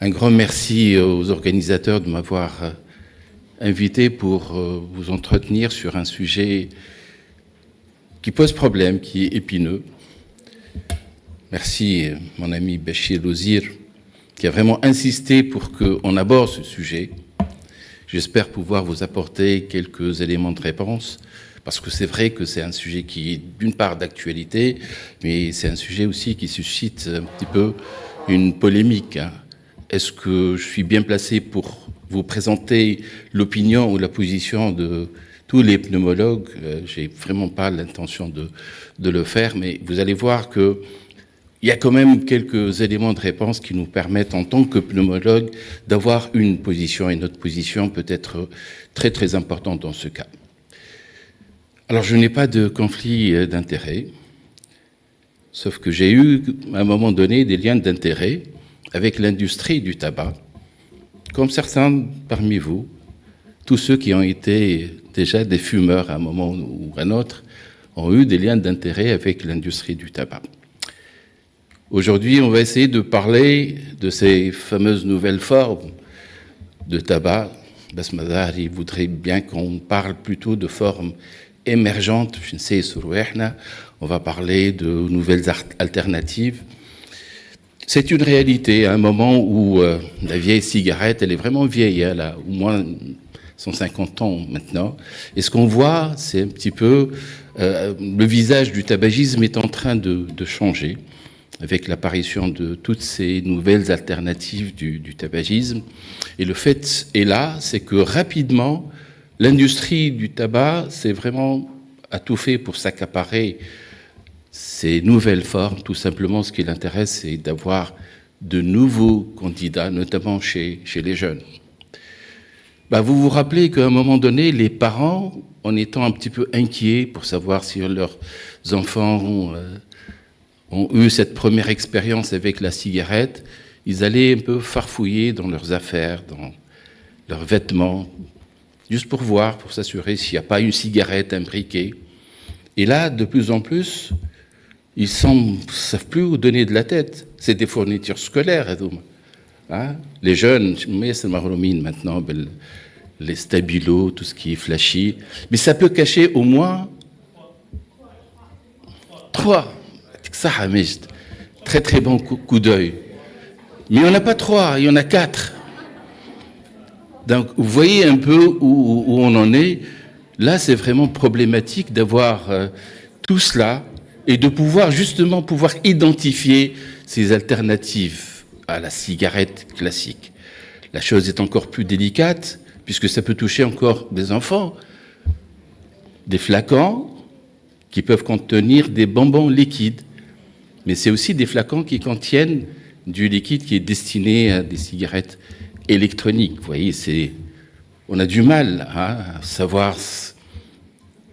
Un grand merci aux organisateurs de m'avoir invité pour vous entretenir sur un sujet qui pose problème, qui est épineux. Merci mon ami Bachir Lozir qui a vraiment insisté pour qu'on aborde ce sujet. J'espère pouvoir vous apporter quelques éléments de réponse parce que c'est vrai que c'est un sujet qui est d'une part d'actualité, mais c'est un sujet aussi qui suscite un petit peu une polémique. Est-ce que je suis bien placé pour vous présenter l'opinion ou la position de tous les pneumologues? J'ai vraiment pas l'intention de le faire, mais vous allez voir que il y a quand même quelques éléments de réponse qui nous permettent, en tant que pneumologue, d'avoir une position, et notre position peut être très très importante dans ce cas. Alors, je n'ai pas de conflit d'intérêt, sauf que j'ai eu, à un moment donné, des liens d'intérêt avec l'industrie du tabac, comme certains parmi vous, tous ceux qui ont été déjà des fumeurs à un moment ou à un autre, ont eu des liens d'intérêt avec l'industrie du tabac. Aujourd'hui, on va essayer de parler de ces fameuses nouvelles formes de tabac. Basmadar, il voudrait bien qu'on parle plutôt de formes émergentes. Je ne sais, on va parler de nouvelles alternatives. C'est une réalité, à un moment où la vieille cigarette, elle est vraiment vieille, elle a au moins 150 ans maintenant. Et ce qu'on voit, c'est un petit peu le visage du tabagisme est en train de changer avec l'apparition de toutes ces nouvelles alternatives du tabagisme. Et le fait est là, c'est que rapidement, l'industrie du tabac s'est vraiment a tout fait pour s'accaparer ces nouvelles formes. Tout simplement, ce qui l'intéresse, c'est d'avoir de nouveaux candidats, notamment chez les jeunes. Vous vous rappelez qu'à un moment donné, les parents, en étant un petit peu inquiets pour savoir si leurs enfants ont eu cette première expérience avec la cigarette, ils allaient un peu farfouiller dans leurs affaires, dans leurs vêtements, juste pour voir, pour s'assurer s'il n'y a pas une cigarette imbriquée. Et là, de plus en plus, ils ne savent plus où donner de la tête. C'est des fournitures scolaires. Hein? Les jeunes, mais c'est maromine maintenant, les stabilos, tout ce qui est flashy. Mais ça peut cacher au moins 3. Ça, très très bon coup d'œil. Mais il n'y en a pas 3, il y en a 4. Donc vous voyez un peu où on en est. Là, c'est vraiment problématique d'avoir tout cela et de pouvoir justement identifier ces alternatives à la cigarette classique. La chose est encore plus délicate puisque ça peut toucher encore des enfants. Des flacons qui peuvent contenir des bonbons liquides. Mais c'est aussi des flacons qui contiennent du liquide qui est destiné à des cigarettes électroniques. Vous voyez, on a du mal à savoir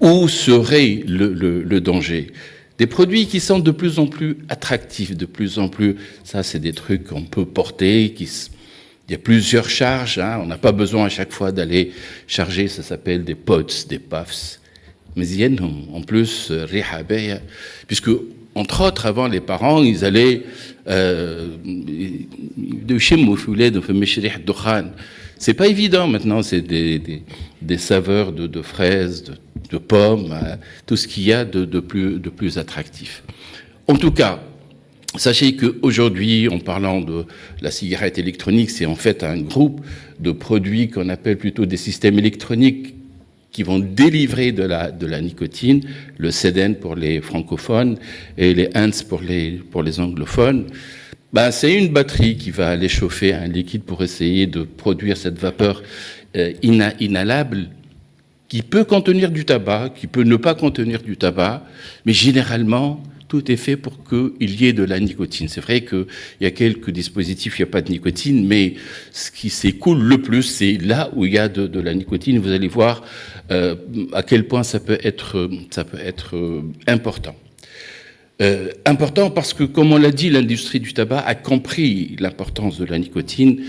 où serait le danger. Des produits qui sont de plus en plus attractifs, de plus en plus... Ça, c'est des trucs qu'on peut porter, il y a plusieurs charges, on n'a pas besoin à chaque fois d'aller charger, ça s'appelle des pods, des puffs. Mais il y a en plus, puisque... Entre autres, avant, les parents, ils allaient c'est pas évident maintenant, c'est des saveurs de fraises, de pommes, tout ce qu'il y a de plus attractif. En tout cas, sachez qu'aujourd'hui, en parlant de la cigarette électronique, c'est en fait un groupe de produits qu'on appelle plutôt des systèmes électroniques qui vont délivrer de la nicotine, le SEDEN pour les francophones et les HANS pour les anglophones. C'est une batterie qui va aller chauffer un liquide pour essayer de produire cette vapeur inhalable qui peut contenir du tabac, qui peut ne pas contenir du tabac, mais généralement, tout est fait pour qu'il y ait de la nicotine. C'est vrai qu'il y a quelques dispositifs, il n'y a pas de nicotine, mais ce qui s'écoule le plus, c'est là où il y a de la nicotine. Vous allez voir à quel point ça peut être important. Important parce que, comme on l'a dit, l'industrie du tabac a compris l'importance de la nicotine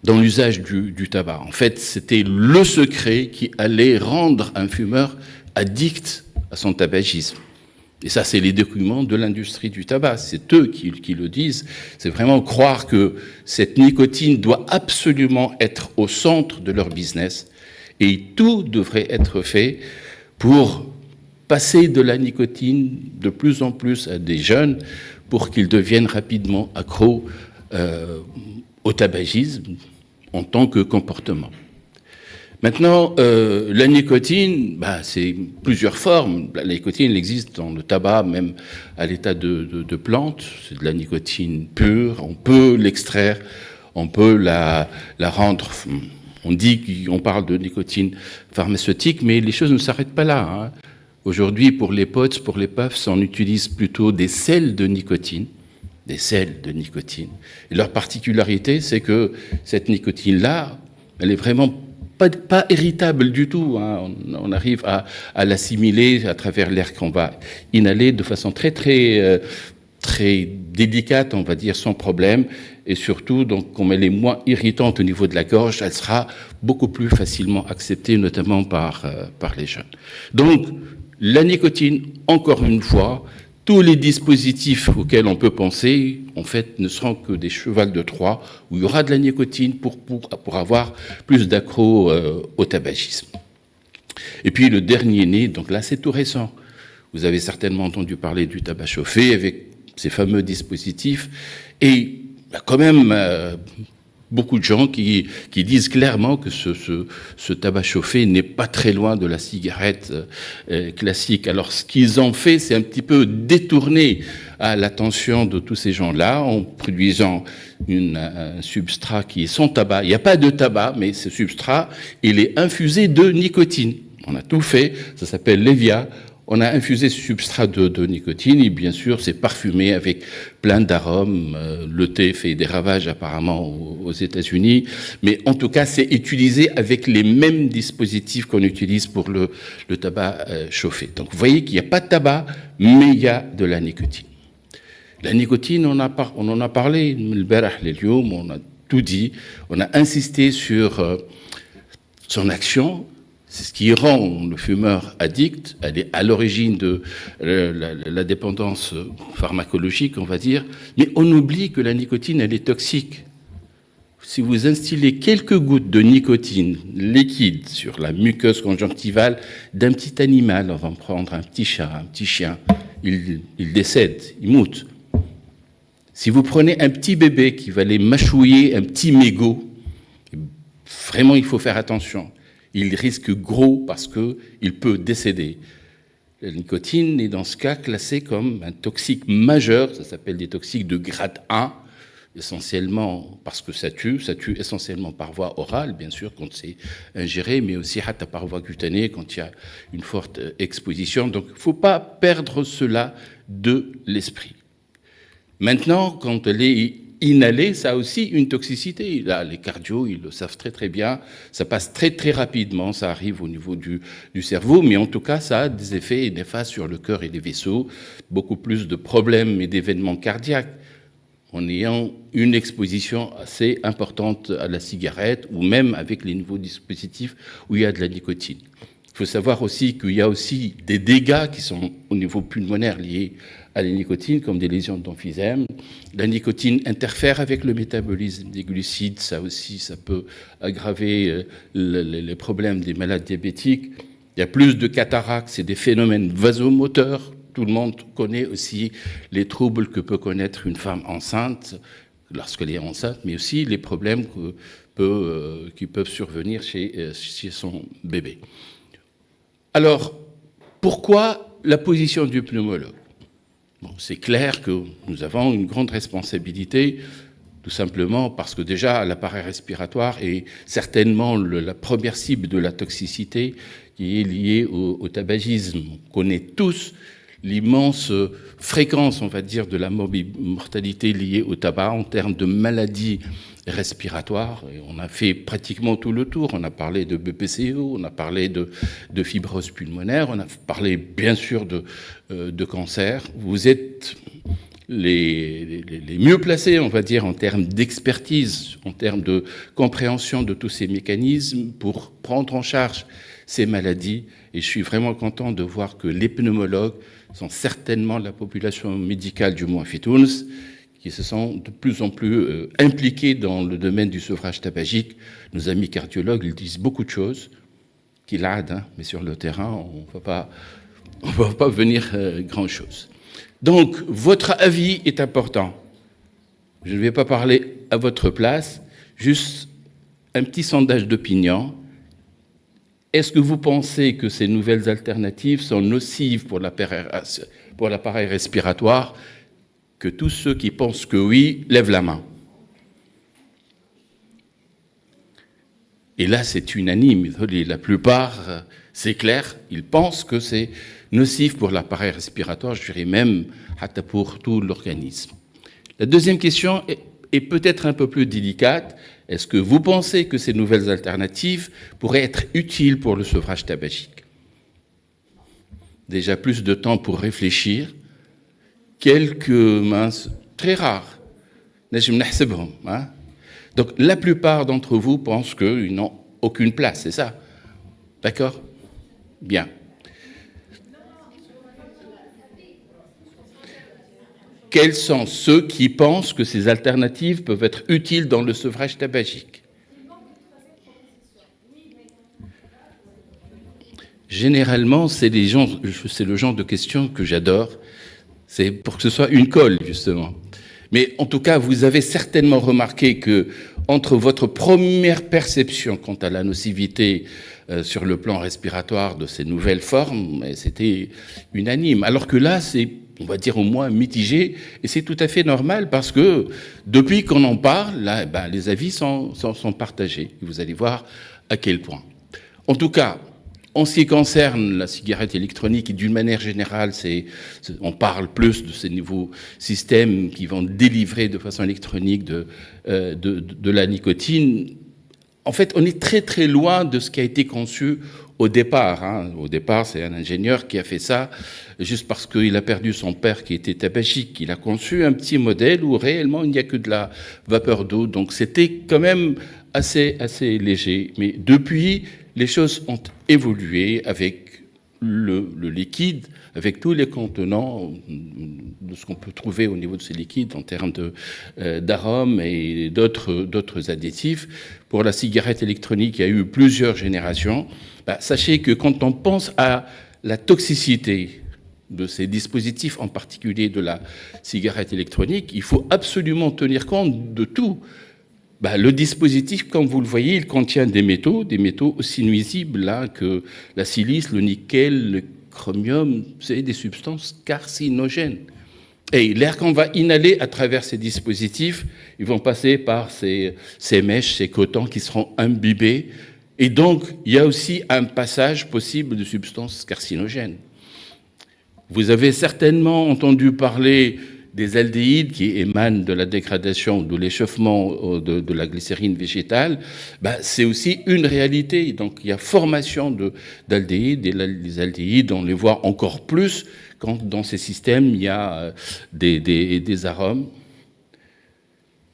dans l'usage du tabac. En fait, c'était le secret qui allait rendre un fumeur addict à son tabagisme. Et ça, c'est les documents de l'industrie du tabac. C'est eux qui le disent. C'est vraiment croire que cette nicotine doit absolument être au centre de leur business. Et tout devrait être fait pour passer de la nicotine de plus en plus à des jeunes pour qu'ils deviennent rapidement accros au tabagisme en tant que comportement. Maintenant, la nicotine, c'est plusieurs formes. La nicotine existe dans le tabac, même à l'état de plante. C'est de la nicotine pure. On peut l'extraire, on peut la rendre. On parle de nicotine pharmaceutique, mais les choses ne s'arrêtent pas là. Hein. Aujourd'hui, pour les potes, pour les puffs, on utilise plutôt des sels de nicotine. Des sels de nicotine. Et leur particularité, c'est que cette nicotine-là, elle est vraiment pas irritable du tout. Hein. On arrive à l'assimiler à travers l'air qu'on va inhaler de façon très délicate, on va dire, sans problème. Et surtout, donc, comme elle est moins irritante au niveau de la gorge, elle sera beaucoup plus facilement acceptée, notamment par les jeunes. Donc, la nicotine, encore une fois, tous les dispositifs auxquels on peut penser, en fait, ne seront que des chevals de Troie où il y aura de la nicotine pour avoir plus d'accros au tabagisme. Et puis le dernier né, donc là c'est tout récent. Vous avez certainement entendu parler du tabac chauffé avec ces fameux dispositifs. Et il y a quand même beaucoup de gens qui disent clairement que ce tabac chauffé n'est pas très loin de la cigarette classique. Alors ce qu'ils ont fait, c'est un petit peu détourner à l'attention de tous ces gens-là en produisant un substrat qui est sans tabac. Il n'y a pas de tabac, mais ce substrat, il est infusé de nicotine. On a tout fait, ça s'appelle l'Evia. On a infusé ce substrat de nicotine et bien sûr c'est parfumé avec plein d'arômes. Le thé fait des ravages apparemment aux États-Unis, mais en tout cas c'est utilisé avec les mêmes dispositifs qu'on utilise pour le tabac chauffé. Donc vous voyez qu'il n'y a pas de tabac, mais il y a de la nicotine. La nicotine, on en a parlé, on a tout dit, on a insisté sur son action. C'est ce qui rend le fumeur addict. Elle est à l'origine de la dépendance pharmacologique, on va dire. Mais on oublie que la nicotine, elle est toxique. Si vous instillez quelques gouttes de nicotine liquide sur la muqueuse conjonctivale d'un petit animal, on va prendre un petit chat, un petit chien, il décède, il moute. Si vous prenez un petit bébé qui va aller mâchouiller un petit mégot, vraiment il faut faire attention. Il risque gros parce qu'il peut décéder. La nicotine est dans ce cas classée comme un toxique majeur, ça s'appelle des toxiques de grade 1, essentiellement parce que ça tue essentiellement par voie orale, bien sûr, quand c'est ingéré, mais aussi par voie cutanée, quand il y a une forte exposition. Donc il ne faut pas perdre cela de l'esprit. Maintenant, quand elle est inhalée, ça a aussi une toxicité. Là, les cardios, ils le savent très très bien. Ça passe très très rapidement, ça arrive au niveau du cerveau, mais en tout cas, ça a des effets néfastes sur le cœur et les vaisseaux, beaucoup plus de problèmes et d'événements cardiaques en ayant une exposition assez importante à la cigarette ou même avec les nouveaux dispositifs où il y a de la nicotine. Il faut savoir aussi qu'il y a aussi des dégâts qui sont au niveau pulmonaire liés à la nicotine, comme des lésions d'emphysème. La nicotine interfère avec le métabolisme des glucides, ça aussi, ça peut aggraver les problèmes des malades diabétiques. Il y a plus de cataractes, c'est des phénomènes vasomoteurs. Tout le monde connaît aussi les troubles que peut connaître une femme enceinte lorsqu'elle est enceinte, mais aussi les problèmes qui peuvent survenir chez son bébé. Alors, pourquoi la position du pneumologue ? Bon, c'est clair que nous avons une grande responsabilité, tout simplement parce que déjà l'appareil respiratoire est certainement la première cible de la toxicité qui est liée au tabagisme. On connaît tous l'immense fréquence, on va dire, de la mortalité liée au tabac en termes de maladies respiratoires. Et on a fait pratiquement tout le tour. On a parlé de BPCO, on a parlé de fibrose pulmonaire, on a parlé bien sûr de cancer. Vous êtes les mieux placés, on va dire, en termes d'expertise, en termes de compréhension de tous ces mécanismes pour prendre en charge ces maladies. Et je suis vraiment content de voir que les pneumologues sont certainement la population médicale du Mouafit Tounes, qui se sont de plus en plus impliqués dans le domaine du sevrage tabagique. Nos amis cardiologues, ils disent beaucoup de choses, qu'ils aident, mais sur le terrain, on ne va pas venir grand-chose. Donc, votre avis est important. Je ne vais pas parler à votre place, juste un petit sondage d'opinion. Est-ce que vous pensez que ces nouvelles alternatives sont nocives pour l'appareil respiratoire? Que tous ceux qui pensent que oui, lèvent la main. Et là, c'est unanime. La plupart, c'est clair, ils pensent que c'est nocif pour l'appareil respiratoire, je dirais même pour tout l'organisme. La deuxième question est peut-être un peu plus délicate. Est-ce que vous pensez que ces nouvelles alternatives pourraient être utiles pour le sevrage tabagique? Déjà plus de temps pour réfléchir. Quelques mains très rares. Donc la plupart d'entre vous pensent qu'ils n'ont aucune place, c'est ça? D'accord? Bien. Quels sont ceux qui pensent que ces alternatives peuvent être utiles dans le sevrage tabagique? Généralement, c'est le genre de questions que j'adore. C'est pour que ce soit une colle, justement. Mais en tout cas, vous avez certainement remarqué que entre votre première perception quant à la nocivité sur le plan respiratoire de ces nouvelles formes, c'était unanime. Alors que là, c'est, on va dire, au moins mitigé, et c'est tout à fait normal parce que depuis qu'on en parle, là, les avis sont partagés. Vous allez voir à quel point. En tout cas, en ce qui concerne la cigarette électronique, et d'une manière générale, on parle plus de ces nouveaux systèmes qui vont délivrer de façon électronique de la nicotine. En fait, on est très très loin de ce qui a été conçu au départ. Au départ, c'est un ingénieur qui a fait ça juste parce qu'il a perdu son père qui était tabagique. Il a conçu un petit modèle où réellement il n'y a que de la vapeur d'eau. Donc c'était quand même assez léger. Mais depuis, les choses ont évolué avec le liquide, avec tous les contenants de ce qu'on peut trouver au niveau de ces liquides en termes d'arômes et d'autres additifs. Pour la cigarette électronique, il y a eu plusieurs générations. Sachez que quand on pense à la toxicité de ces dispositifs, en particulier de la cigarette électronique, il faut absolument tenir compte de tout. Le dispositif, comme vous le voyez, il contient des métaux aussi nuisibles là, que la silice, le nickel, le chromium, c'est des substances carcinogènes. Et l'air qu'on va inhaler à travers ces dispositifs, ils vont passer par ces mèches, ces cotons qui seront imbibés. Et donc, il y a aussi un passage possible de substances carcinogènes. Vous avez certainement entendu parler des aldéhydes qui émanent de la dégradation, de l'échauffement de la glycérine végétale, c'est aussi une réalité. Donc il y a formation d'aldéhydes, et les aldéhydes, on les voit encore plus quand dans ces systèmes il y a des arômes.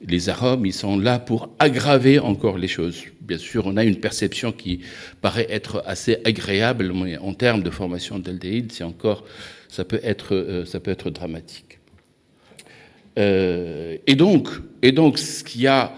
Les arômes, ils sont là pour aggraver encore les choses. Bien sûr, on a une perception qui paraît être assez agréable, mais en termes de formation d'aldéhydes, ça peut être dramatique. Et donc, ce qu'il y a,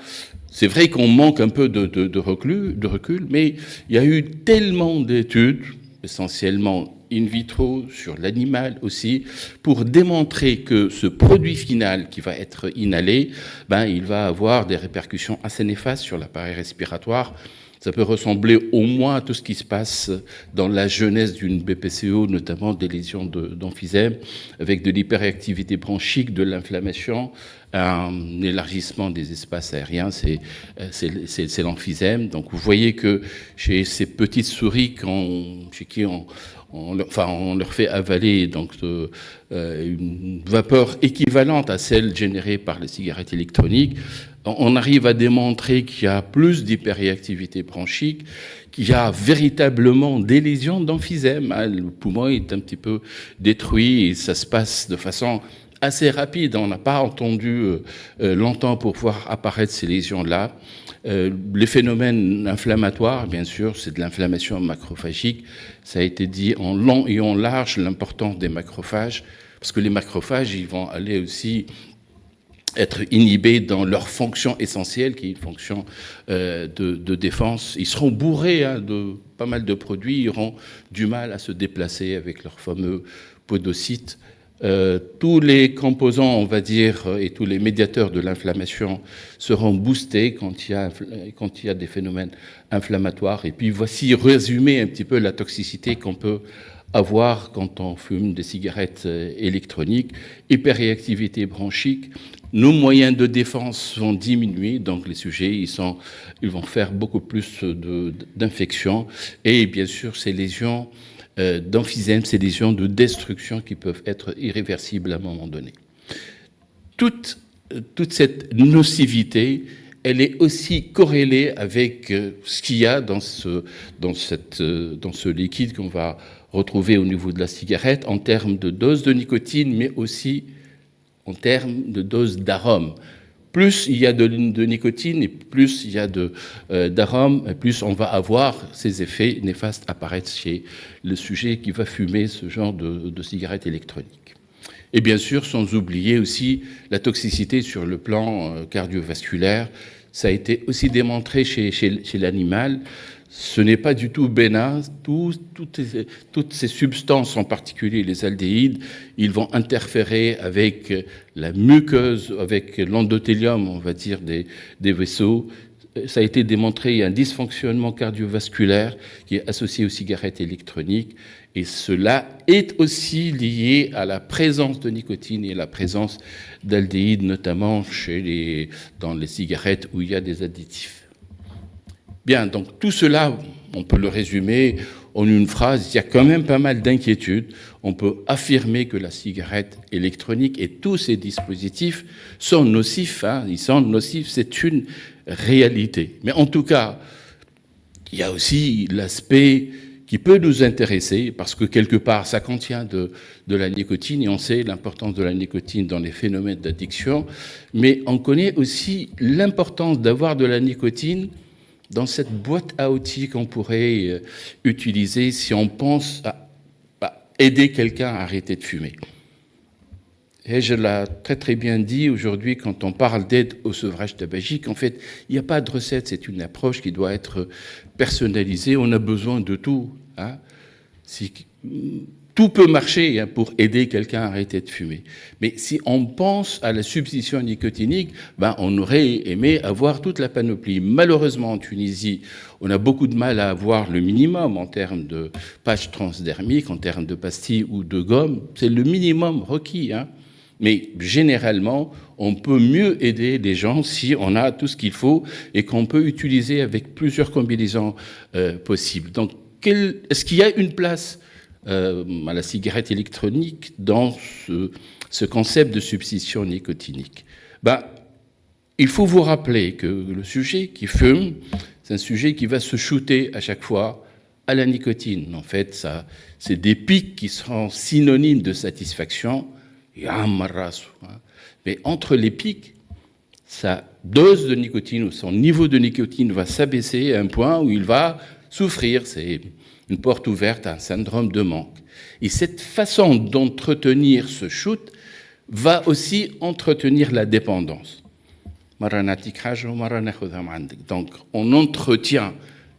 c'est vrai qu'on manque un peu de recul, mais il y a eu tellement d'études, essentiellement in vitro, sur l'animal aussi, pour démontrer que ce produit final qui va être inhalé, il va avoir des répercussions assez néfastes sur l'appareil respiratoire. Ça peut ressembler au moins à tout ce qui se passe dans la jeunesse d'une BPCO, notamment des lésions d'emphysème, avec de l'hyperactivité bronchique, de l'inflammation, un élargissement des espaces aériens, c'est l'emphysème. Donc vous voyez que chez ces petites souris chez qui on leur fait avaler donc une vapeur équivalente à celle générée par les cigarettes électroniques, on arrive à démontrer qu'il y a plus d'hyperactivité bronchique, qu'il y a véritablement des lésions d'emphysème. Le poumon est un petit peu détruit et ça se passe de façon assez rapide. On n'a pas entendu longtemps pour voir apparaître ces lésions-là. Les phénomènes inflammatoires, bien sûr, c'est de l'inflammation macrophagique. Ça a été dit en long et en large, l'importance des macrophages, parce que les macrophages, ils vont aller aussi être inhibés dans leur fonction essentielle, qui est une fonction de défense. Ils seront bourrés de pas mal de produits, ils auront du mal à se déplacer avec leurs fameux podocytes. Tous les composants, on va dire, et tous les médiateurs de l'inflammation seront boostés quand il y a des phénomènes inflammatoires. Et puis voici résumé un petit peu la toxicité qu'on peut avoir quand on fume des cigarettes électroniques. Hyperréactivité bronchique. Nos moyens de défense vont diminuer, donc les sujets ils vont faire beaucoup plus d'infections. Et bien sûr, ces lésions d'emphysème, ces lésions de destruction qui peuvent être irréversibles à un moment donné. Toute cette nocivité, elle est aussi corrélée avec ce qu'il y a dans ce liquide qu'on va retrouver au niveau de la cigarette en termes de dose de nicotine, mais aussi en termes de dose d'arôme. Plus il y a de nicotine et plus il y a d'arôme, plus on va avoir ces effets néfastes apparaître chez le sujet qui va fumer ce genre de cigarette électronique. Et bien sûr, sans oublier aussi la toxicité sur le plan cardiovasculaire. Ça a été aussi démontré chez l'animal. Ce n'est pas du tout bénin. Toutes ces substances, en particulier les aldéhydes, ils vont interférer avec la muqueuse, avec l'endothélium, on va dire, des vaisseaux. Ça a été démontré, il y a un dysfonctionnement cardiovasculaire qui est associé aux cigarettes électroniques. Et cela est aussi lié à la présence de nicotine et à la présence d'aldéhydes, notamment dans les cigarettes où il y a des additifs. Bien, donc tout cela, on peut le résumer en une phrase, il y a quand même pas mal d'inquiétudes. On peut affirmer que la cigarette électronique et tous ces dispositifs sont nocifs. Ils sont nocifs, c'est une réalité. Mais en tout cas, il y a aussi l'aspect qui peut nous intéresser, parce que quelque part, ça contient de la nicotine, et on sait l'importance de la nicotine dans les phénomènes d'addiction, mais on connaît aussi l'importance d'avoir de la nicotine dans cette boîte à outils qu'on pourrait utiliser si on pense à aider quelqu'un à arrêter de fumer. Et je l'ai très très bien dit aujourd'hui, quand on parle d'aide au sevrage tabagique, en fait, il n'y a pas de recette, c'est une approche qui doit être personnalisée. On a besoin de tout. Tout peut marcher pour aider quelqu'un à arrêter de fumer. Mais si on pense à la substitution nicotinique, on aurait aimé avoir toute la panoplie. Malheureusement, en Tunisie, on a beaucoup de mal à avoir le minimum en termes de patch transdermique, en termes de pastilles ou de gomme. C'est le minimum requis. Mais généralement, on peut mieux aider les gens si on a tout ce qu'il faut et qu'on peut utiliser avec plusieurs combinaisons possibles. Donc, est-ce qu'il y a une place à la cigarette électronique dans ce concept de substitution nicotinique? Il faut vous rappeler que le sujet qui fume, c'est un sujet qui va se shooter à chaque fois à la nicotine. En fait, c'est des pics qui seront synonymes de satisfaction. Mais entre les pics, sa dose de nicotine ou son niveau de nicotine va s'abaisser à un point où il va souffrir. C'est une porte ouverte à un syndrome de manque. Et cette façon d'entretenir ce shoot va aussi entretenir la dépendance. Donc, on entretient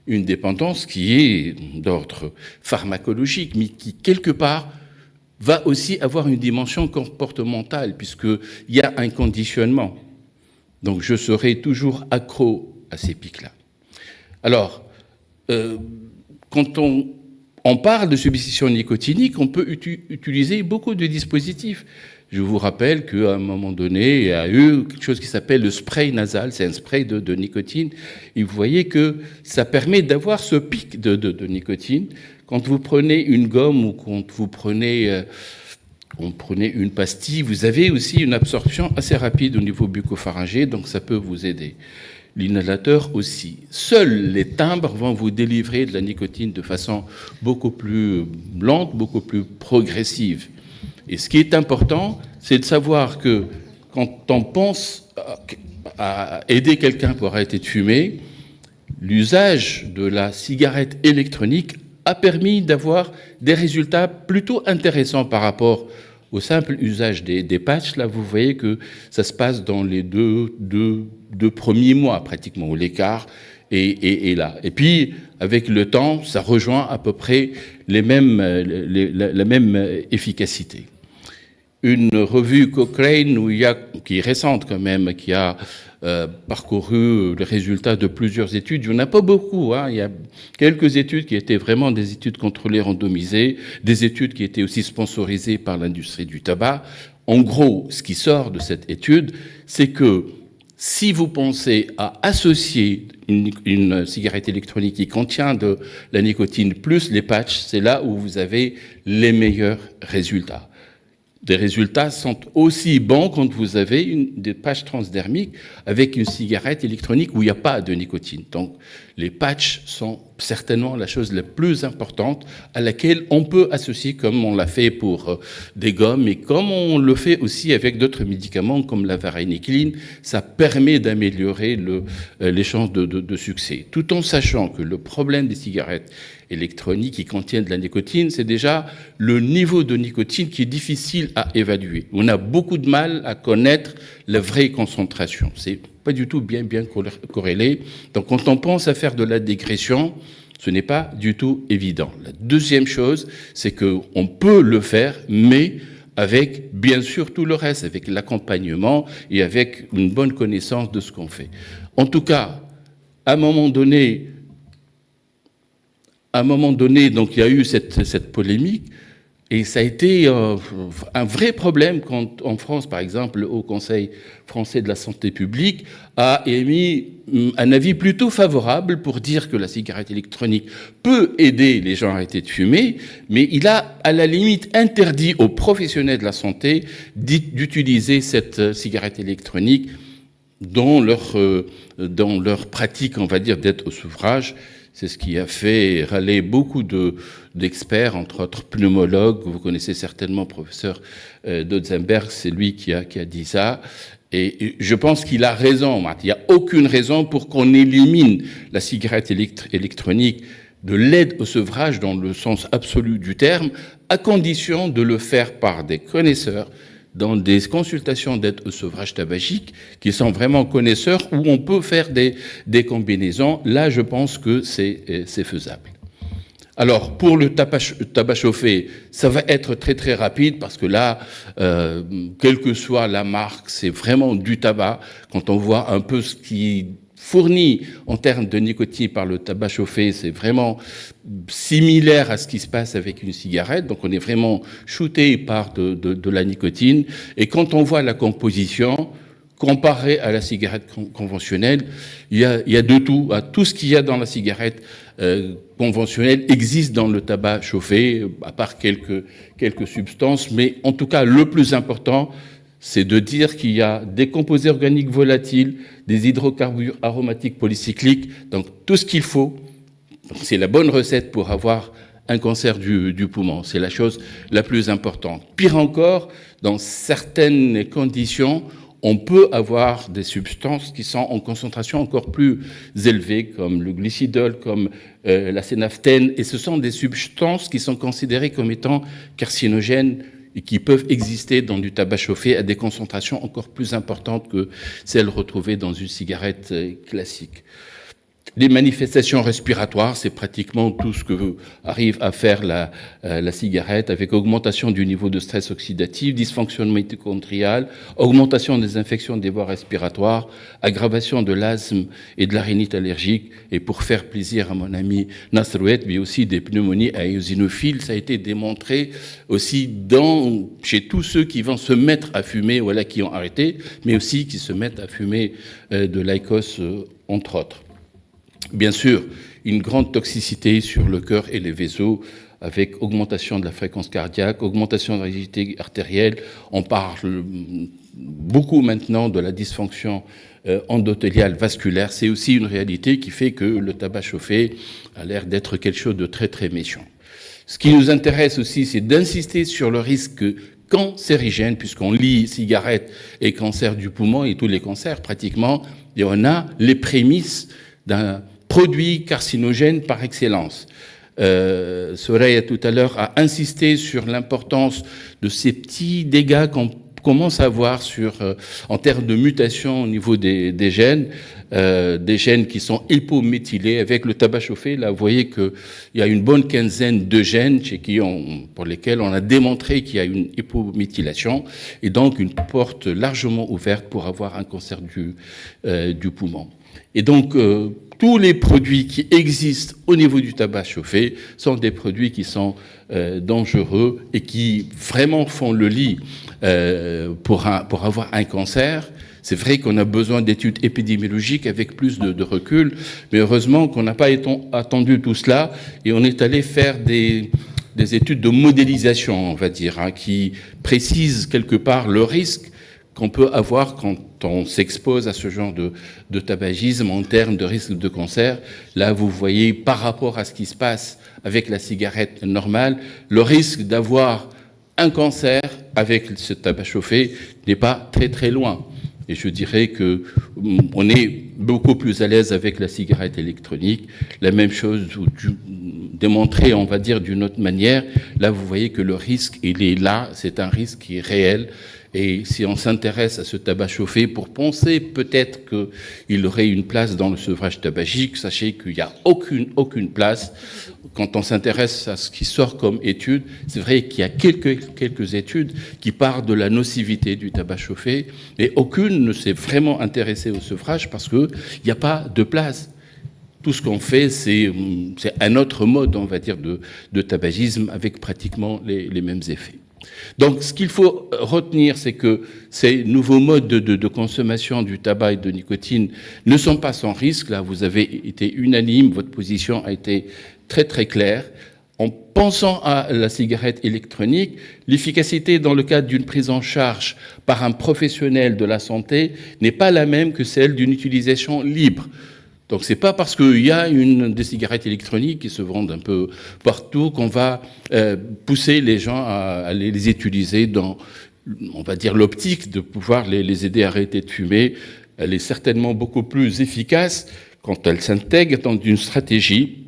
une dépendance qui est d'ordre pharmacologique, mais qui, quelque part, va aussi avoir une dimension comportementale, puisqu'il y a un conditionnement. Donc, je serai toujours accro à ces pics-là. Alors, quand on parle de substitution nicotinique, on peut utiliser beaucoup de dispositifs. Je vous rappelle qu'à un moment donné, il y a eu quelque chose qui s'appelle le spray nasal, c'est un spray de nicotine, et vous voyez que ça permet d'avoir ce pic de nicotine. Quand vous prenez une gomme ou quand vous prenez une pastille, vous avez aussi une absorption assez rapide au niveau bucco-pharyngé, donc ça peut vous aider. L'inhalateur aussi. Seuls les timbres vont vous délivrer de la nicotine de façon beaucoup plus lente, beaucoup plus progressive. Et ce qui est important, c'est de savoir que quand on pense à aider quelqu'un pour arrêter de fumer, l'usage de la cigarette électronique a permis d'avoir des résultats plutôt intéressants par rapport au simple usage des patchs. Là, vous voyez que ça se passe dans les deux premiers mois, pratiquement, où l'écart est là. Et puis, avec le temps, ça rejoint à peu près la même efficacité. Une revue Cochrane, qui est récente quand même, qui a parcouru les résultats de plusieurs études. Il n'y en a pas beaucoup, hein. Il y a quelques études qui étaient vraiment des études contrôlées, randomisées, des études qui étaient aussi sponsorisées par l'industrie du tabac. En gros, ce qui sort de cette étude, c'est que si vous pensez à associer une cigarette électronique qui contient de la nicotine plus les patchs, c'est là où vous avez les meilleurs résultats. Des résultats sont aussi bons quand vous avez des patchs transdermiques avec une cigarette électronique où il n'y a pas de nicotine. Donc, les patchs sont certainement la chose la plus importante à laquelle on peut associer, comme on l'a fait pour des gommes et comme on le fait aussi avec d'autres médicaments comme la varenicline. Ça permet d'améliorer les chances de succès. Tout en sachant que le problème des cigarettes électroniques qui contiennent de la nicotine, c'est déjà le niveau de nicotine qui est difficile à évaluer. On a beaucoup de mal à connaître la vraie concentration. C'est pas du tout bien corrélé. Donc, quand on pense à faire de la dégression, ce n'est pas du tout évident. La deuxième chose, c'est qu'on peut le faire, mais avec, bien sûr, tout le reste, avec l'accompagnement et avec une bonne connaissance de ce qu'on fait. En tout cas, à un moment donné, donc, il y a eu cette polémique, et ça a été un vrai problème quand, en France, par exemple, le Haut Conseil français de la santé publique a émis un avis plutôt favorable pour dire que la cigarette électronique peut aider les gens à arrêter de fumer, mais il a, à la limite, interdit aux professionnels de la santé d'utiliser cette cigarette électronique dans leur pratique, on va dire, d'aide au sevrage. C'est ce qui a fait râler beaucoup d'experts, entre autres pneumologues. Vous connaissez certainement professeur Dotzenberg, c'est lui qui a dit ça. Et je pense qu'il a raison, Marc. Il n'y a aucune raison pour qu'on élimine la cigarette électronique de l'aide au sevrage dans le sens absolu du terme, à condition de le faire par des connaisseurs, dans des consultations d'aide au sevrage tabagique qui sont vraiment connaisseurs, où on peut faire des combinaisons. Là, je pense que c'est faisable. Alors, pour le tabac chauffé, ça va être très très rapide parce que là, quelle que soit la marque, c'est vraiment du tabac. Quand on voit un peu ce qui fourni en termes de nicotine par le tabac chauffé, c'est vraiment similaire à ce qui se passe avec une cigarette. Donc, on est vraiment shooté par de la nicotine. Et quand on voit la composition, comparée à la cigarette conventionnelle, il y a de tout. Tout ce qu'il y a dans la cigarette conventionnelle existe dans le tabac chauffé, à part quelques substances. Mais en tout cas, le plus important, c'est de dire qu'il y a des composés organiques volatiles, des hydrocarbures aromatiques polycycliques, donc tout ce qu'il faut. C'est la bonne recette pour avoir un cancer du poumon. C'est la chose la plus importante. Pire encore, dans certaines conditions, on peut avoir des substances qui sont en concentration encore plus élevée, comme le glycidol, comme la sénaphthène, et ce sont des substances qui sont considérées comme étant carcinogènes et qui peuvent exister dans du tabac chauffé à des concentrations encore plus importantes que celles retrouvées dans une cigarette classique. Les manifestations respiratoires, c'est pratiquement tout ce que arrive à faire la cigarette, avec augmentation du niveau de stress oxydatif, dysfonction mitochondriale, augmentation des infections des voies respiratoires, aggravation de l'asthme et de la rhinite allergique. Et pour faire plaisir à mon ami Nasrouet, mais aussi des pneumonies à éosinophiles, ça a été démontré aussi chez tous ceux qui vont se mettre à fumer, voilà, qui ont arrêté, mais aussi qui se mettent à fumer de l'IQOS, entre autres. Bien sûr, une grande toxicité sur le cœur et les vaisseaux, avec augmentation de la fréquence cardiaque, augmentation de la rigidité artérielle. On parle beaucoup maintenant de la dysfonction endothéliale vasculaire. C'est aussi une réalité qui fait que le tabac chauffé a l'air d'être quelque chose de très très méchant. Ce qui nous intéresse aussi, c'est d'insister sur le risque cancérigène, puisqu'on lie cigarette et cancer du poumon et tous les cancers pratiquement, et on a les prémices d'un produit carcinogène par excellence. Soraya tout à l'heure a insisté sur l'importance de ces petits dégâts qu'on commence à voir en termes de mutation au niveau des gènes qui sont hypométhylés. Avec le tabac chauffé, là, vous voyez qu'il y a une bonne quinzaine de gènes pour lesquels on a démontré qu'il y a une hypométhylation et donc une porte largement ouverte pour avoir un cancer du poumon. Et donc, tous les produits qui existent au niveau du tabac chauffé sont des produits qui sont dangereux et qui vraiment font le lit pour avoir un cancer. C'est vrai qu'on a besoin d'études épidémiologiques avec plus de recul, mais heureusement qu'on n'a pas attendu tout cela et on est allé faire des études de modélisation, on va dire, qui précisent quelque part le risque qu'on peut avoir quand on s'expose à ce genre de tabagisme en termes de risque de cancer. Là, vous voyez, par rapport à ce qui se passe avec la cigarette normale, le risque d'avoir un cancer avec ce tabac chauffé n'est pas très très loin. Et je dirais qu'on est beaucoup plus à l'aise avec la cigarette électronique. La même chose, démontré, on va dire, d'une autre manière. Là, vous voyez que le risque, il est là, c'est un risque qui est réel. Et si on s'intéresse à ce tabac chauffé pour penser peut-être qu'il aurait une place dans le sevrage tabagique, sachez qu'il n'y a aucune place. Quand on s'intéresse à ce qui sort comme étude, c'est vrai qu'il y a quelques études qui parlent de la nocivité du tabac chauffé, mais aucune ne s'est vraiment intéressée au sevrage parce qu'il n'y a pas de place. Tout ce qu'on fait, c'est un autre mode, on va dire, de tabagisme avec pratiquement les mêmes effets. Donc, ce qu'il faut retenir, c'est que ces nouveaux modes de consommation du tabac et de nicotine ne sont pas sans risque. Là, vous avez été unanime, votre position a été très très claire. En pensant à la cigarette électronique, l'efficacité dans le cadre d'une prise en charge par un professionnel de la santé n'est pas la même que celle d'une utilisation libre. Donc c'est pas parce qu'il y a des cigarettes électroniques qui se vendent un peu partout qu'on va pousser les gens à les utiliser dans, on va dire, l'optique de pouvoir les aider à arrêter de fumer. Elle est certainement beaucoup plus efficace quand elle s'intègre dans une stratégie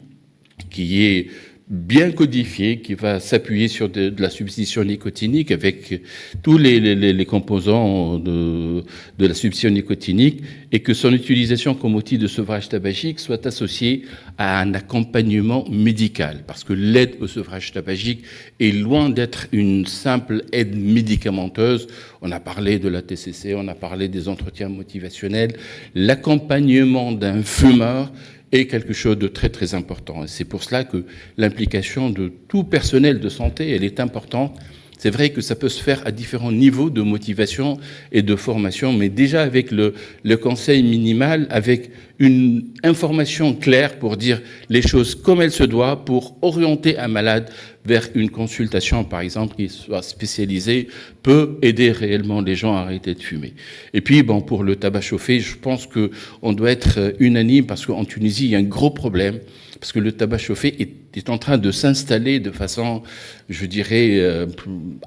qui est bien codifiée, qui va s'appuyer sur de la substitution nicotinique avec tous les composants de la substitution nicotinique et que son utilisation comme outil de sevrage tabagique soit associée à un accompagnement médical. Parce que l'aide au sevrage tabagique est loin d'être une simple aide médicamenteuse. On a parlé de la TCC, on a parlé des entretiens motivationnels. L'accompagnement d'un fumeur est quelque chose de très très important. Et c'est pour cela que l'implication de tout personnel de santé, elle est importante. C'est vrai que ça peut se faire à différents niveaux de motivation et de formation, mais déjà avec le conseil minimal, avec une information claire pour dire les choses comme elles se doivent, pour orienter un malade vers une consultation, par exemple, qui soit spécialisée, peut aider réellement les gens à arrêter de fumer. Et puis, bon, pour le tabac chauffé, je pense qu'on doit être unanime parce qu'en Tunisie, il y a un gros problème, parce que le tabac chauffé est en train de s'installer de façon, je dirais,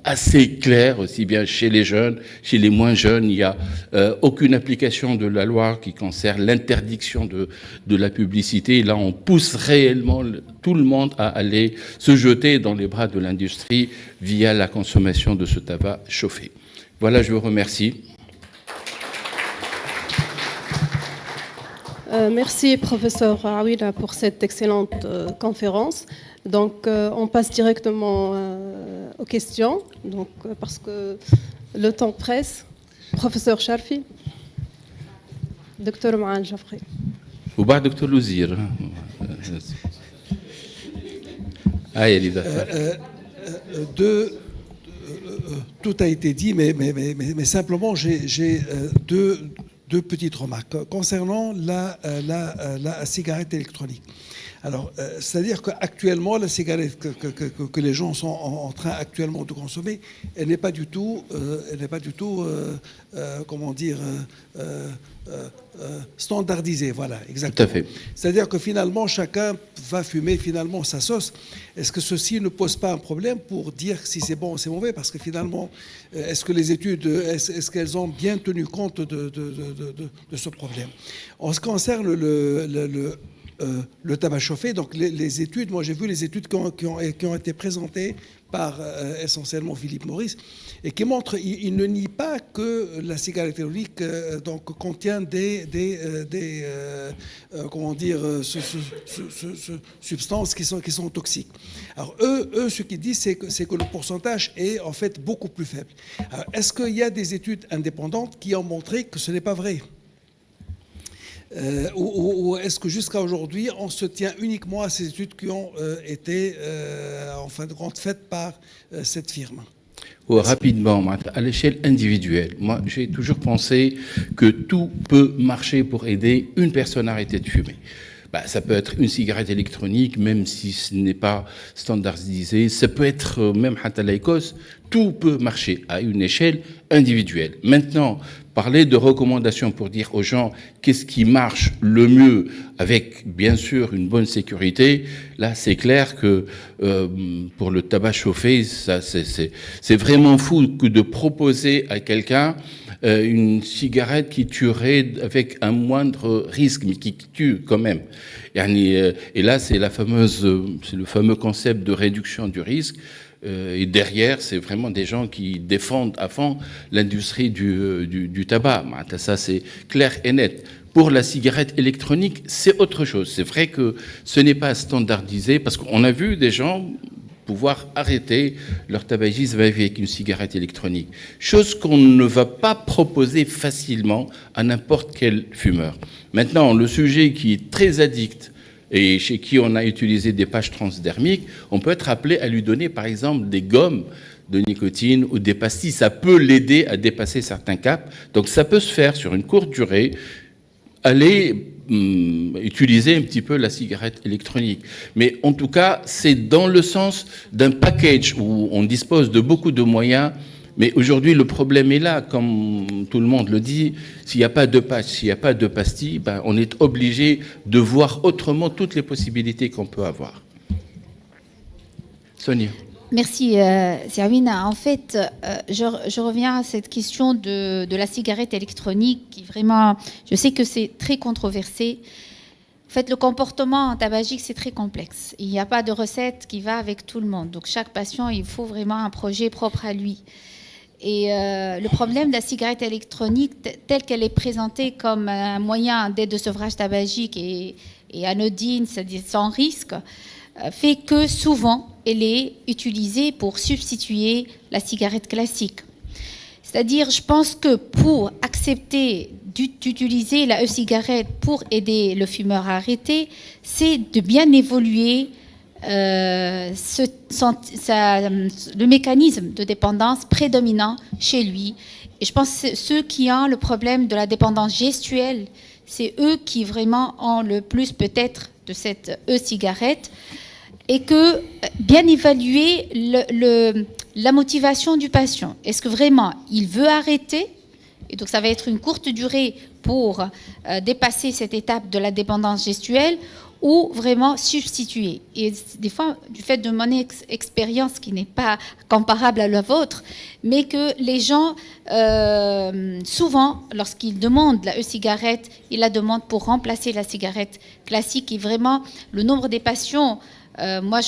assez claire, aussi bien chez les jeunes, chez les moins jeunes. Il n'y a aucune application de la loi qui concerne l'interdiction de la publicité. Et là, on pousse réellement tout le monde à aller se jeter dans les bras de l'industrie via la consommation de ce tabac chauffé. Voilà, je vous remercie. Merci, professeur Aouila, pour cette excellente conférence. Donc, on passe directement aux questions, donc, parce que le temps presse. Professeur Charfi, docteur Ma'an Jafri. Ou bien docteur Louzir. Tout a été dit, mais simplement, j'ai deux petites remarques concernant la cigarette électronique. Alors, c'est-à-dire qu'actuellement, la cigarette que les gens sont en train actuellement de consommer, elle n'est pas du tout, comment dire, standardisée. Voilà, exactement. Tout à fait. C'est-à-dire que finalement, chacun va fumer finalement sa sauce. Est-ce que ceci ne pose pas un problème pour dire si c'est bon ou c'est mauvais? Parce que finalement, est-ce que les études, est-ce qu'elles ont bien tenu compte de ce problème? En ce qui concerne le tabac chauffé, donc les études, moi j'ai vu les études qui ont été présentées par essentiellement Philippe Maurice et qui montrent, il ne nie pas que la cigarette électronique donc contient comment dire, substances qui sont toxiques. Alors eux, ce qu'ils disent, c'est que le pourcentage est en fait beaucoup plus faible. Alors, est-ce qu'il y a des études indépendantes qui ont montré que ce n'est pas vrai? Ou est-ce que jusqu'à aujourd'hui, on se tient uniquement à ces études qui ont été, en fin de compte, faites par cette firme? Rapidement, à l'échelle individuelle, moi j'ai toujours pensé que tout peut marcher pour aider une personne à arrêter de fumer. Ça peut être une cigarette électronique, même si ce n'est pas standardisé. Ça peut être même Hatta l'Écosse. Tout peut marcher à une échelle individuelle. Maintenant, parler de recommandations pour dire aux gens qu'est-ce qui marche le mieux avec, bien sûr, une bonne sécurité, là, c'est clair que pour le tabac chauffé, ça, c'est vraiment fou que de proposer à quelqu'un une cigarette qui tuerait avec un moindre risque, mais qui tue quand même. Et là, c'est le fameux concept de réduction du risque. Et derrière, c'est vraiment des gens qui défendent à fond l'industrie du tabac. Ça, c'est clair et net. Pour la cigarette électronique, c'est autre chose. C'est vrai que ce n'est pas standardisé, parce qu'on a vu des gens pouvoir arrêter leur tabagisme avec une cigarette électronique. Chose qu'on ne va pas proposer facilement à n'importe quel fumeur. Maintenant, le sujet qui est très addict et chez qui on a utilisé des patchs transdermiques, on peut être appelé à lui donner, par exemple, des gommes de nicotine ou des pastilles. Ça peut l'aider à dépasser certains caps. Donc ça peut se faire sur une courte durée, aller utiliser un petit peu la cigarette électronique. Mais en tout cas, c'est dans le sens d'un package où on dispose de beaucoup de moyens. Mais aujourd'hui, le problème est là, comme tout le monde le dit, s'il n'y a pas de patch, s'il n'y a pas de pastille, on est obligé de voir autrement toutes les possibilités qu'on peut avoir. Sonia. Merci, Servina. En fait, je reviens à cette question de la cigarette électronique qui vraiment, je sais que c'est très controversé. En fait, le comportement tabagique, c'est très complexe. Il n'y a pas de recette qui va avec tout le monde. Donc, chaque patient, il faut vraiment un projet propre à lui. Et le problème de la cigarette électronique, telle qu'elle est présentée comme un moyen d'aide de sevrage tabagique et anodine, c'est-à-dire sans risque, fait que souvent, elle est utilisée pour substituer la cigarette classique. C'est-à-dire, je pense que pour accepter d'utiliser la e-cigarette pour aider le fumeur à arrêter, c'est de bien évoluer le mécanisme de dépendance prédominant chez lui. Et je pense que ceux qui ont le problème de la dépendance gestuelle, c'est eux qui vraiment ont le plus peut-être de cette e-cigarette. Et que bien évaluer la motivation du patient. Est-ce que vraiment il veut arrêter? Et donc ça va être une courte durée pour dépasser cette étape de la dépendance gestuelle ou vraiment substituer. Et des fois, du fait de mon expérience qui n'est pas comparable à la vôtre, mais que les gens, souvent, lorsqu'ils demandent la e-cigarette, ils la demandent pour remplacer la cigarette classique. Et vraiment, le nombre des patients, moi,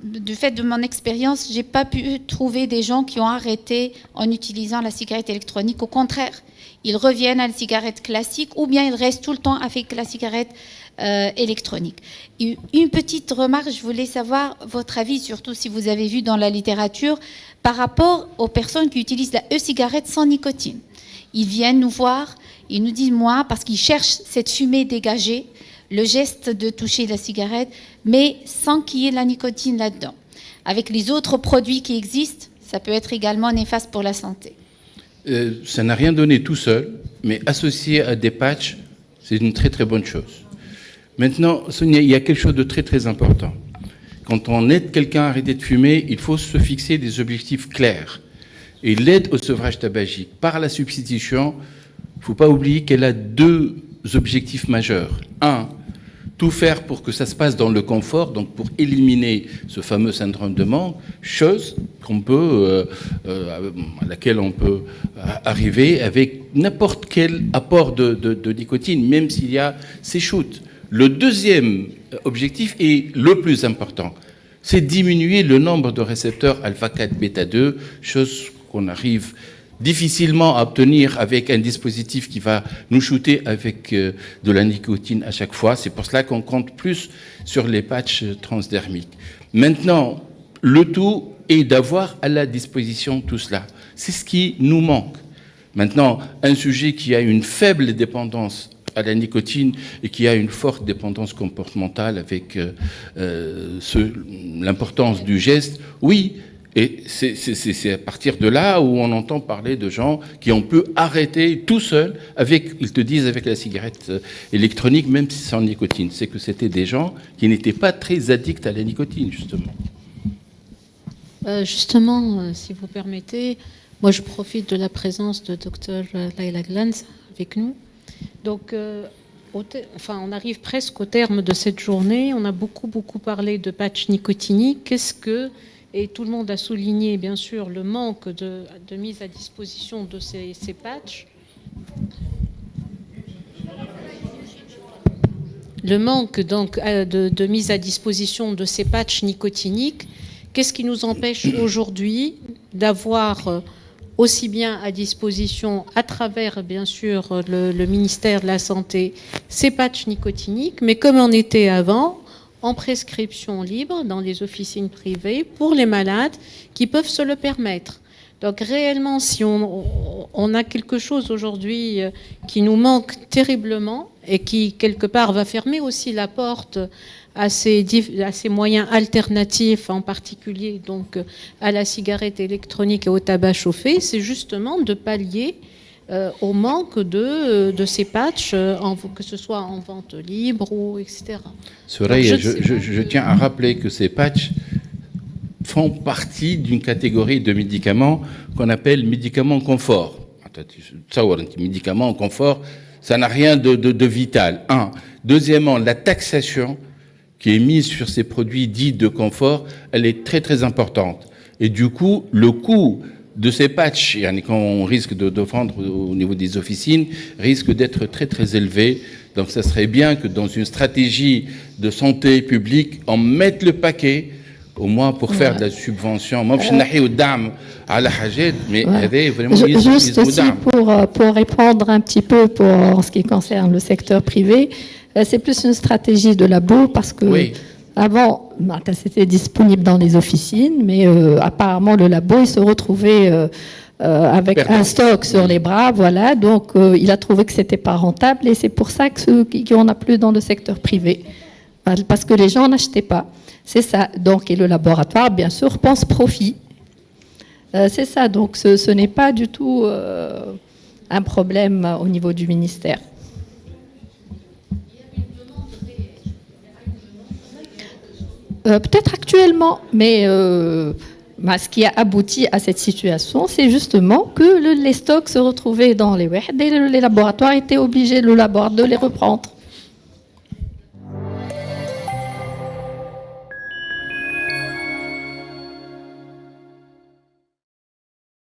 du fait de mon expérience, j'ai pas pu trouver des gens qui ont arrêté en utilisant la cigarette électronique. Au contraire, ils reviennent à la cigarette classique ou bien ils restent tout le temps avec la cigarette électronique. Et une petite remarque, je voulais savoir votre avis, surtout si vous avez vu dans la littérature, par rapport aux personnes qui utilisent la e-cigarette sans nicotine. Ils viennent nous voir, ils nous disent, moi, parce qu'ils cherchent cette fumée dégagée, le geste de toucher la cigarette, mais sans qu'il y ait la nicotine là-dedans. Avec les autres produits qui existent, ça peut être également néfaste pour la santé. Ça n'a rien donné tout seul, mais associé à des patchs, c'est une très très bonne chose. Maintenant, Sonia, il y a quelque chose de très très important. Quand on aide quelqu'un à arrêter de fumer, il faut se fixer des objectifs clairs. Et l'aide au sevrage tabagique par la substitution, il ne faut pas oublier qu'elle a deux objectifs majeurs. Un, tout faire pour que ça se passe dans le confort, donc pour éliminer ce fameux syndrome de manque, chose à laquelle on peut arriver avec n'importe quel apport de nicotine, même s'il y a ces shoots. Le deuxième objectif est le plus important, c'est diminuer le nombre de récepteurs alpha-4 bêta-2, chose qu'on arrive difficilement à obtenir avec un dispositif qui va nous shooter avec de la nicotine à chaque fois. C'est pour cela qu'on compte plus sur les patchs transdermiques. Maintenant, le tout est d'avoir à la disposition tout cela. C'est ce qui nous manque. Maintenant, un sujet qui a une faible dépendance à la nicotine et qui a une forte dépendance comportementale avec l'importance du geste, oui. Et c'est à partir de là où on entend parler de gens qui ont pu arrêter tout seuls avec, ils te disent, avec la cigarette électronique, même si c'est sans nicotine. C'est que c'était des gens qui n'étaient pas très addicts à la nicotine, justement. Si vous permettez, moi je profite de la présence de Dr Laila Glanz avec nous. Donc, on arrive presque au terme de cette journée. On a beaucoup parlé de patch nicotinique. Et tout le monde a souligné, bien sûr, le manque de mise à disposition de ces patchs. Le manque donc de mise à disposition de ces patchs nicotiniques. Qu'est-ce qui nous empêche aujourd'hui d'avoir aussi bien à disposition, à travers, bien sûr, le ministère de la Santé, ces patchs nicotiniques, mais comme on était avant, en prescription libre dans les officines privées pour les malades qui peuvent se le permettre. Donc réellement, si on a quelque chose aujourd'hui qui nous manque terriblement et qui, quelque part, va fermer aussi la porte à ces moyens alternatifs, en particulier donc à la cigarette électronique et au tabac chauffé, c'est justement de pallier au manque de ces patchs, que ce soit en vente libre ou etc. Soraya, je tiens à rappeler que ces patchs font partie d'une catégorie de médicaments qu'on appelle médicaments confort. Médicaments confort, ça n'a rien de vital. Un. Deuxièmement, la taxation qui est mise sur ces produits dits de confort, elle est très très importante. Et du coup, le coût de ces patchs, qu'on risque de vendre au niveau des officines, risque d'être très très élevé. Donc ça serait bien que dans une stratégie de santé publique, on mette le paquet, au moins pour faire de la subvention. Moi, je n'ai pas mais vraiment juste aussi pour répondre un petit peu en ce qui concerne le secteur privé, c'est plus une stratégie de labo parce que avant, c'était disponible dans les officines, mais apparemment le labo il se retrouvait avec un stock sur les bras, voilà. Donc il a trouvé que c'était pas rentable et c'est pour ça qu'on n'a plus dans le secteur privé, parce que les gens n'achetaient pas. C'est ça. Donc et le laboratoire, bien sûr, pense profit. C'est ça. Donc ce n'est pas du tout un problème au niveau du ministère. Peut-être actuellement, mais ce qui a abouti à cette situation, c'est justement que les stocks se retrouvaient dans les laboratoires étaient obligés de les reprendre.